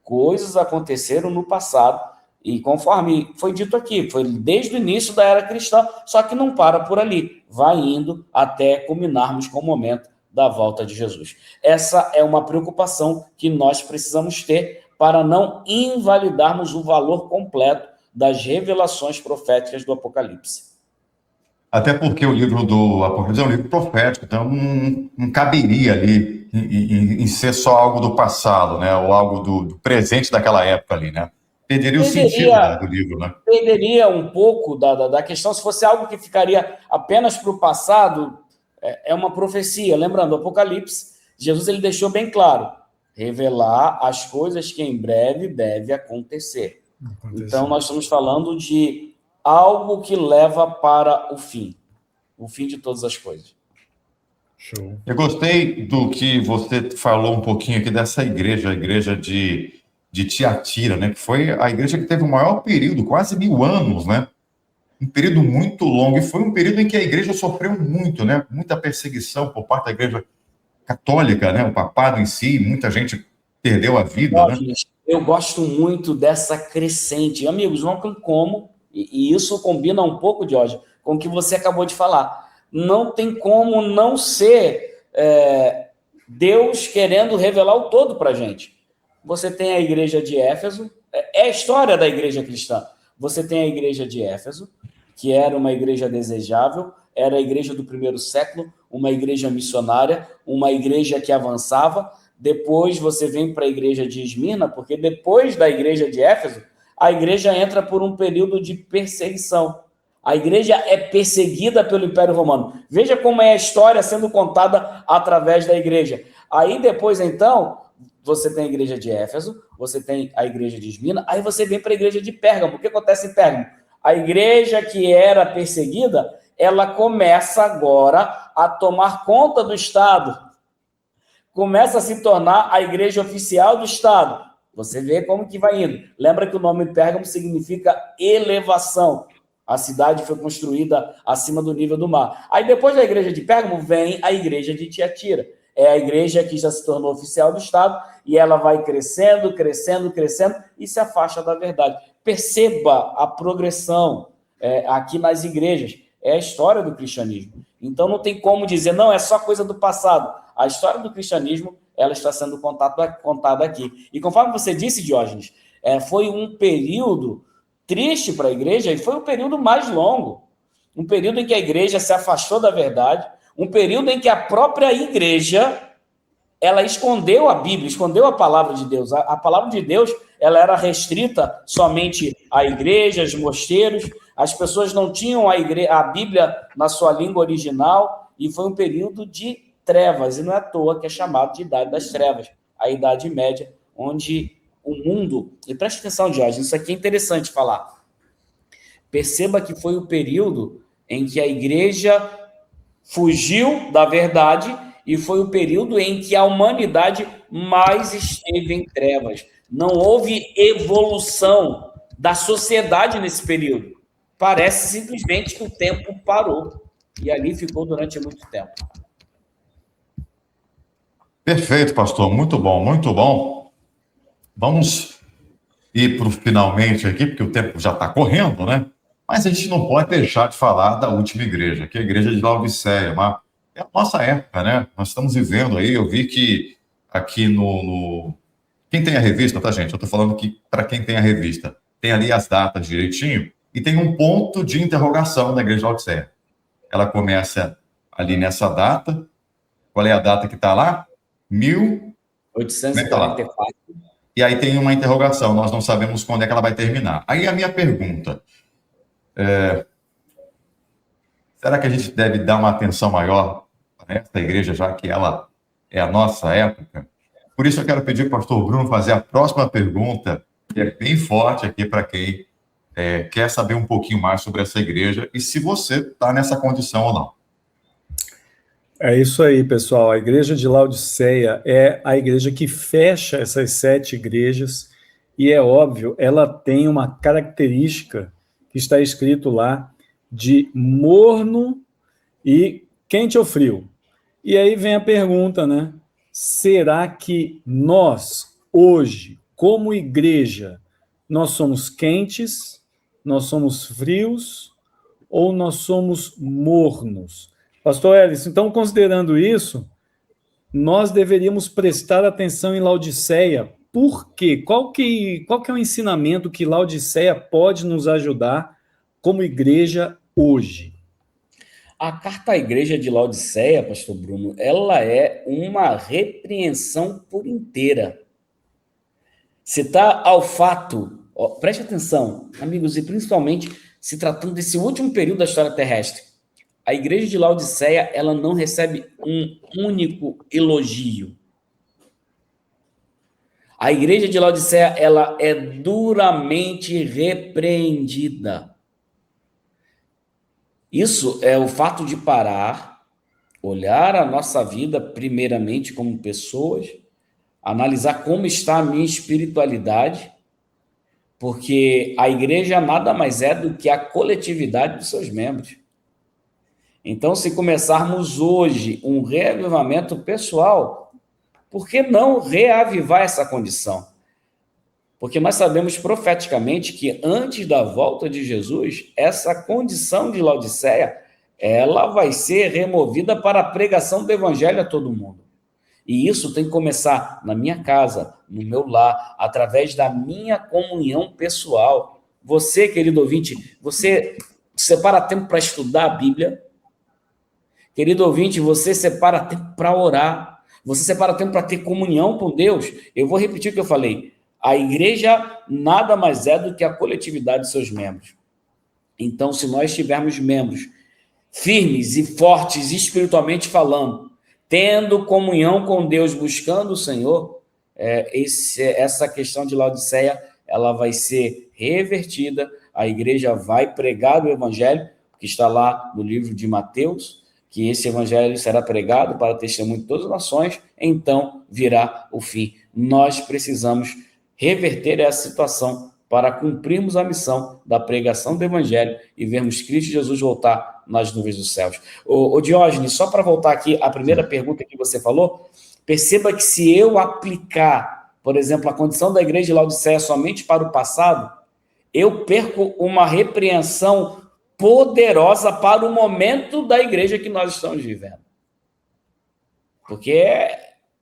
Coisas aconteceram no passado, e conforme foi dito aqui, foi desde o início da era cristã, só que não para por ali, vai indo até culminarmos com o momento da volta de Jesus. Essa é uma preocupação que nós precisamos ter para não invalidarmos o valor completo das revelações proféticas do Apocalipse. Até porque o livro do Apocalipse é um livro profético, então não caberia ali em ser só algo do passado, né? Ou algo do presente daquela época ali, né? Perderia o sentido, né, do livro, né? Perderia um pouco da questão, se fosse algo que ficaria apenas para o passado, é uma profecia. Lembrando, o Apocalipse, Jesus, ele deixou bem claro, revelar as coisas que em breve deve acontecer. Então, nós estamos falando de algo que leva para o fim de todas as coisas. Show. Eu gostei do que você falou um pouquinho aqui dessa igreja, a igreja de Tiatira, né? Que foi a igreja que teve o maior período, quase 1000 anos, né? Um período muito longo, e foi um período em que a igreja sofreu muito, né? Muita perseguição por parte da igreja católica, né? O papado em si, muita gente perdeu a vida, né? Eu gosto muito dessa crescente. Amigos, não tem como, e isso combina um pouco, Jorge, com o que você acabou de falar. Não tem como não ser Deus querendo revelar o todo para a gente. Você tem a igreja de Éfeso, é a história da igreja cristã. Você tem a igreja de Éfeso, que era uma igreja desejável, era a igreja do primeiro século, uma igreja missionária, uma igreja que avançava. Depois você vem para a igreja de Esmirna, porque depois da igreja de Éfeso, a igreja entra por um período de perseguição. A igreja é perseguida pelo Império Romano. Veja como é a história sendo contada através da igreja. Aí depois, então, você tem a igreja de Éfeso, você tem a igreja de Esmirna, aí você vem para a igreja de Pérgamo. O que acontece em Pérgamo? A igreja que era perseguida, ela começa agora a tomar conta do Estado. Começa a se tornar a igreja oficial do Estado. Você vê como que vai indo. Lembra que o nome Pérgamo significa elevação. A cidade foi construída acima do nível do mar. Aí depois da igreja de Pérgamo vem a igreja de Tiatira. É a igreja que já se tornou oficial do Estado e ela vai crescendo, crescendo, crescendo e se afasta da verdade. Perceba a progressão aqui nas igrejas. É a história do cristianismo. Então não tem como dizer, não, é só coisa do passado. A história do cristianismo, ela está sendo contada aqui. E conforme você disse, Diógenes, foi um período triste para a igreja e foi o período mais longo. Um período em que a igreja se afastou da verdade, um período em que a própria igreja, ela escondeu a Bíblia, escondeu a palavra de Deus. A palavra de Deus, ela era restrita somente à igreja, aos mosteiros. As pessoas não tinham a Bíblia na sua língua original e foi um período de trevas. E não é à toa que é chamado de Idade das Trevas. a Idade Média, onde o mundo... E preste atenção, Jorge, isso aqui é interessante falar. Perceba que foi o período em que a igreja fugiu da verdade e foi o período em que a humanidade mais esteve em trevas. Não houve evolução da sociedade nesse período. Parece simplesmente que o tempo parou. E ali ficou durante muito tempo. Perfeito, pastor. Muito bom, muito bom. Vamos ir para o finalmente aqui, porque o tempo já está correndo, né? Mas a gente não pode deixar de falar da última igreja, que é a igreja de Laodiceia. É a nossa época, né? Nós estamos vivendo aí, eu vi que aqui Quem tem a revista, tá, gente? Eu estou falando que para quem tem a revista, tem ali as datas direitinho, e tem um ponto de interrogação na igreja de Laodiceia. Ela começa ali nessa data. Qual é a data que está lá? 1844. E aí tem uma interrogação, nós não sabemos quando é que ela vai terminar. Aí a minha pergunta, será que a gente deve dar uma atenção maior para essa igreja, já que ela é a nossa época? Por isso eu quero pedir para o pastor Bruno fazer a próxima pergunta, que é bem forte aqui para quem quer saber um pouquinho mais sobre essa igreja e se você está nessa condição ou não. É isso aí, pessoal. A igreja de Laodiceia é a igreja que fecha essas 7 igrejas e, é óbvio, ela tem uma característica que está escrito lá de morno e quente ou frio. E aí vem a pergunta, né? Será que nós, hoje, como igreja, nós somos quentes, nós somos frios ou nós somos mornos? Pastor Elis, então, considerando isso, nós deveríamos prestar atenção em Laodiceia. Por quê? Qual que é o ensinamento que Laodiceia pode nos ajudar como igreja hoje? A carta à igreja de Laodiceia, pastor Bruno, ela é uma repreensão por inteira. Citar ao fato, preste atenção, amigos, e principalmente se tratando desse último período da história terrestre, a igreja de Laodiceia, ela não recebe um único elogio. A igreja de Laodiceia, ela é duramente repreendida. Isso é o fato de parar, olhar a nossa vida primeiramente como pessoas, analisar como está a minha espiritualidade, porque a igreja nada mais é do que a coletividade dos seus membros. Então, se começarmos hoje um reavivamento pessoal, por que não reavivar essa condição? Porque nós sabemos profeticamente que antes da volta de Jesus, essa condição de Laodiceia, ela vai ser removida para a pregação do evangelho a todo mundo. E isso tem que começar na minha casa, no meu lar, através da minha comunhão pessoal. Você, querido ouvinte, você separa tempo para estudar a Bíblia? Querido ouvinte, você separa tempo para orar? Você separa tempo para ter comunhão com Deus? Eu vou repetir o que eu falei. A igreja nada mais é do que a coletividade de seus membros. Então, se nós tivermos membros firmes e fortes espiritualmente falando, tendo comunhão com Deus, buscando o Senhor, essa questão de Laodiceia, ela vai ser revertida, a igreja vai pregar o evangelho, que está lá no livro de Mateus, que esse evangelho será pregado para testemunho de todas as nações, então virá o fim. Nós precisamos reverter essa situação para cumprirmos a missão da pregação do evangelho e vermos Cristo Jesus voltar nas nuvens dos céus. Ô Diógenes, só para voltar aqui à primeira pergunta que você falou, perceba que se eu aplicar, por exemplo, a condição da igreja de Laodiceia somente para o passado, eu perco uma repreensão poderosa para o momento da igreja que nós estamos vivendo. Porque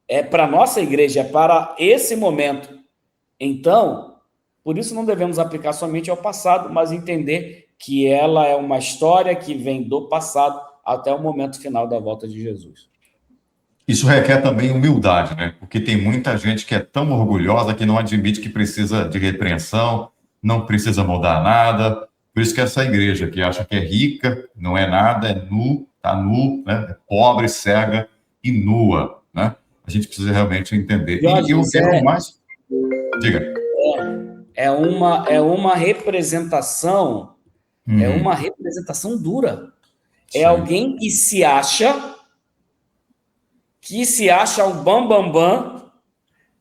é para a nossa igreja, é para esse momento. Então, por isso não devemos aplicar somente ao passado, mas entender que ela é uma história que vem do passado até o momento final da volta de Jesus. Isso requer também humildade, né? Porque tem muita gente que é tão orgulhosa que não admite que precisa de repreensão, não precisa mudar nada. Por isso que essa igreja que acha que é rica, não é nada, é nu, está nu, né? É pobre, cega e nua, né? a gente precisa realmente entender. Jorge, E eu quero mais... Diga. É uma representação, é Uhum. uma representação dura. É Sim. alguém que se acha o bam,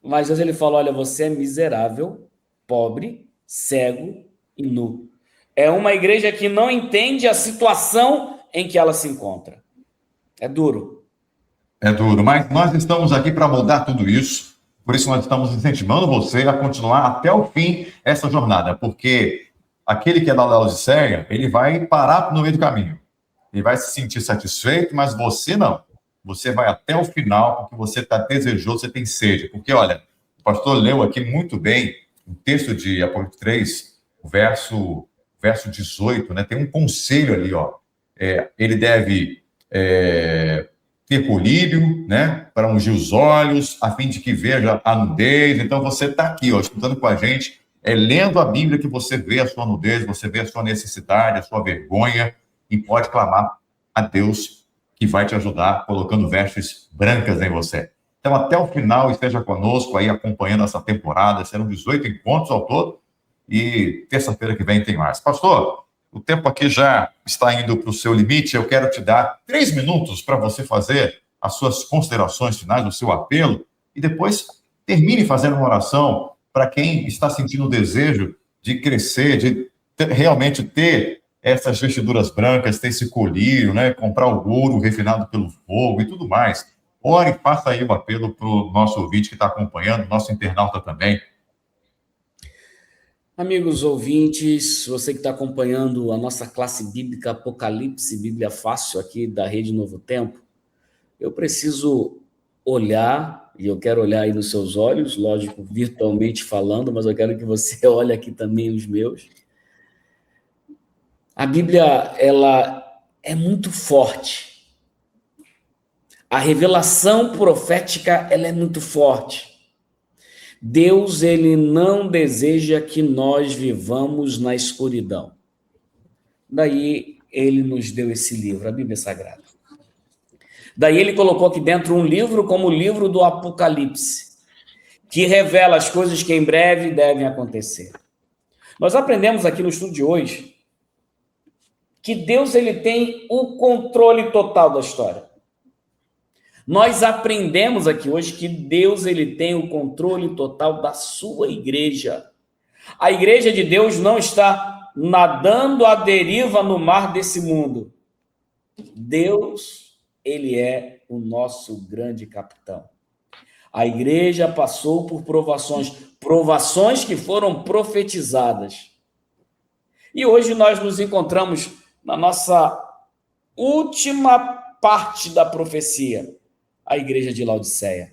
mas Deus ele fala, olha, você é miserável, pobre, cego e nu. É uma igreja que não entende a situação em que ela se encontra. É duro. É duro, mas nós estamos aqui para mudar tudo isso. Por isso nós estamos incentivando você a continuar até o fim essa jornada, porque aquele que é da Laodiceia, ele vai parar no meio do caminho. Ele vai se sentir satisfeito, mas você não. Você vai até o final, porque você está desejoso, você tem sede. Porque, olha, o pastor leu aqui muito bem o texto de Apocalipse 3, o verso 18, né? Tem um conselho ali, ó. Ele deve ter colírio, né? Para ungir os olhos, a fim de que veja a nudez. Então, você está aqui, ó, escutando com a gente, lendo a Bíblia, que você vê a sua nudez, você vê a sua necessidade, a sua vergonha, e pode clamar a Deus que vai te ajudar colocando vestes brancas em você. Então, até o final, esteja conosco aí acompanhando essa temporada. Serão 18 encontros ao todo e terça-feira que vem tem mais. Pastor, o tempo aqui já está indo para o seu limite. Eu quero te dar 3 minutos para você fazer as suas considerações finais, o seu apelo, e depois termine fazendo uma oração para quem está sentindo o desejo de crescer, de realmente ter essas vestiduras brancas, ter esse colírio, né? Comprar o ouro refinado pelo fogo e tudo mais. Ore e faça aí o apelo para o nosso ouvinte que está acompanhando, nosso internauta também. Amigos ouvintes, você que está acompanhando a nossa classe bíblica Apocalipse, Bíblia Fácil aqui da Rede Novo Tempo, eu preciso olhar, e eu quero olhar aí nos seus olhos, lógico, virtualmente falando, mas eu quero que você olhe aqui também os meus. A Bíblia, ela é muito forte. A revelação profética, ela é muito forte. Deus, ele não deseja que nós vivamos na escuridão. Daí, ele nos deu esse livro, a Bíblia Sagrada. Daí, ele colocou aqui dentro um livro como o livro do Apocalipse, que revela as coisas que em breve devem acontecer. Nós aprendemos aqui no estudo de hoje que Deus, ele tem o controle total da história. Nós aprendemos aqui hoje que Deus, ele tem o controle total da sua igreja. A igreja de Deus não está nadando à deriva no mar desse mundo. Deus, ele é o nosso grande capitão. A igreja passou por provações que foram profetizadas. E hoje nós nos encontramos na nossa última parte da profecia, a igreja de Laodiceia.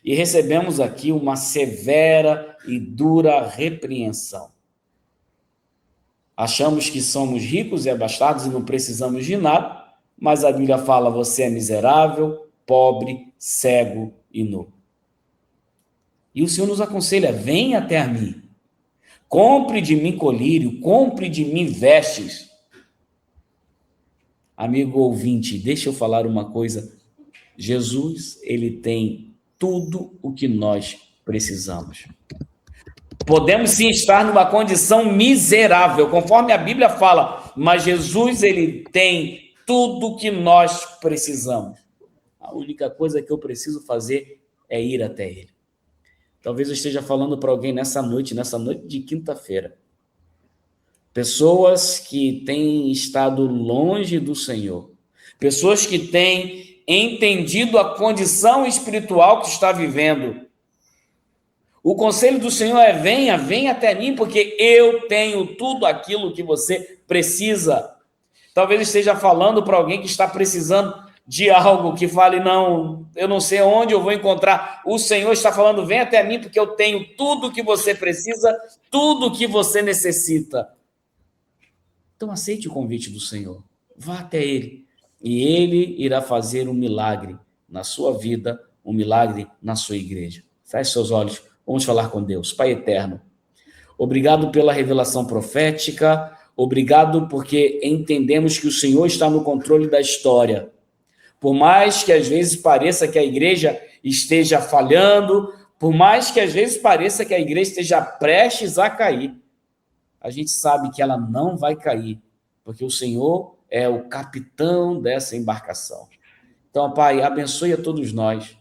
E recebemos aqui uma severa e dura repreensão. Achamos que somos ricos e abastados e não precisamos de nada, mas a Bíblia fala, você é miserável, pobre, cego e nu. E o Senhor nos aconselha, venha até a mim, compre de mim colírio, compre de mim vestes. Amigo ouvinte, deixa eu falar uma coisa. Jesus, ele tem tudo o que nós precisamos. Podemos sim estar numa condição miserável, conforme a Bíblia fala, mas Jesus, ele tem tudo o que nós precisamos. A única coisa que eu preciso fazer é ir até ele. Talvez eu esteja falando para alguém nessa noite de quinta-feira. Pessoas que têm estado longe do Senhor. Pessoas que têm entendido a condição espiritual que está vivendo. O conselho do Senhor é venha até mim, porque eu tenho tudo aquilo que você precisa. Talvez esteja falando para alguém que está precisando de algo, que fale, não, eu não sei onde eu vou encontrar. O Senhor está falando, vem até mim, porque eu tenho tudo que você precisa, tudo que você necessita. Então aceite o convite do Senhor, vá até ele, e ele irá fazer um milagre na sua vida, um milagre na sua igreja. Feche seus olhos, vamos falar com Deus. Pai eterno, obrigado pela revelação profética, obrigado porque entendemos que o Senhor está no controle da história. Por mais que às vezes pareça que a igreja esteja falhando, por mais que às vezes pareça que a igreja esteja prestes a cair, a gente sabe que ela não vai cair, porque o Senhor é o capitão dessa embarcação. Então, Pai, abençoe a todos nós.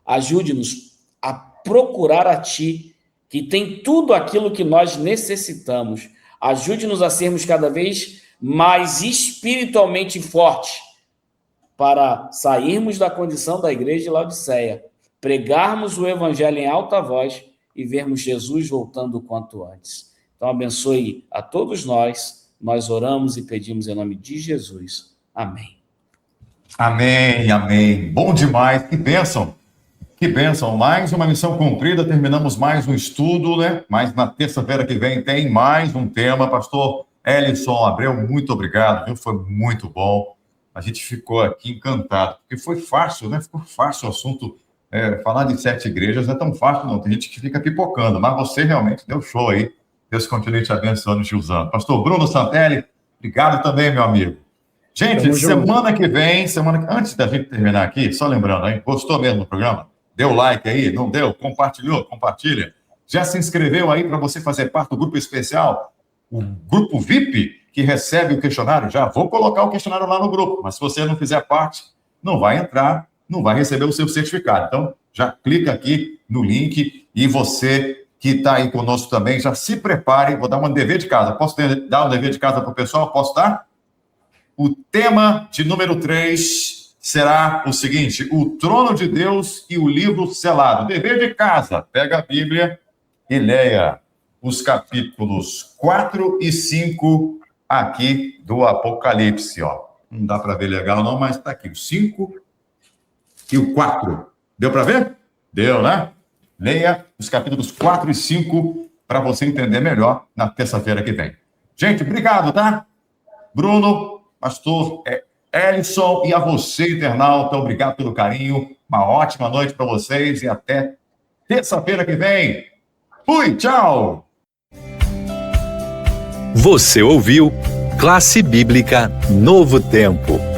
Ajude-nos a procurar a Ti, que tem tudo aquilo que nós necessitamos. Ajude-nos a sermos cada vez mais espiritualmente fortes para sairmos da condição da igreja de Laodiceia, pregarmos o evangelho em alta voz e vermos Jesus voltando o quanto antes. Então, abençoe a todos nós. Nós oramos e pedimos em nome de Jesus. Amém. Amém, amém. Bom demais, que bênção. Que bênção. Mais uma missão cumprida, terminamos mais um estudo, né? Mas na terça-feira que vem tem mais um tema. Pastor Ellison Abreu, muito obrigado, viu? Foi muito bom. A gente ficou aqui encantado, porque foi fácil, né? Ficou fácil o assunto. Falar de 7 igrejas não é tão fácil, não. Tem gente que fica pipocando, mas você realmente deu show aí. Deus continue te abençoando e te usando. Pastor Bruno Santelli, obrigado também, meu amigo. Gente, semana que vem, antes da gente terminar aqui, só lembrando, hein? Gostou mesmo do programa? Deu like aí? Não deu? Compartilhou? Compartilha. Já se inscreveu aí para você fazer parte do grupo especial? O grupo VIP, que recebe o questionário? Já vou colocar o questionário lá no grupo, mas se você não fizer parte, não vai entrar, não vai receber o seu certificado. Então, já clica aqui no link e você que está aí conosco também, já se prepare. Vou dar um dever de casa. Posso dar um dever de casa para o pessoal? Posso dar? O tema de número 3 será o seguinte: o trono de Deus e o livro selado. Dever de casa. Pega a Bíblia e leia os capítulos 4 e 5 aqui do Apocalipse. Ó. Não dá para ver legal não, mas está aqui. O 5 e o 4. Deu para ver? Deu, né? Leia os capítulos 4 e 5 para você entender melhor na terça-feira que vem. Gente, obrigado, tá? Bruno, pastor Ellison e a você, internauta, obrigado pelo carinho. Uma ótima noite para vocês e até terça-feira que vem. Fui, tchau! Você ouviu Classe Bíblica Novo Tempo.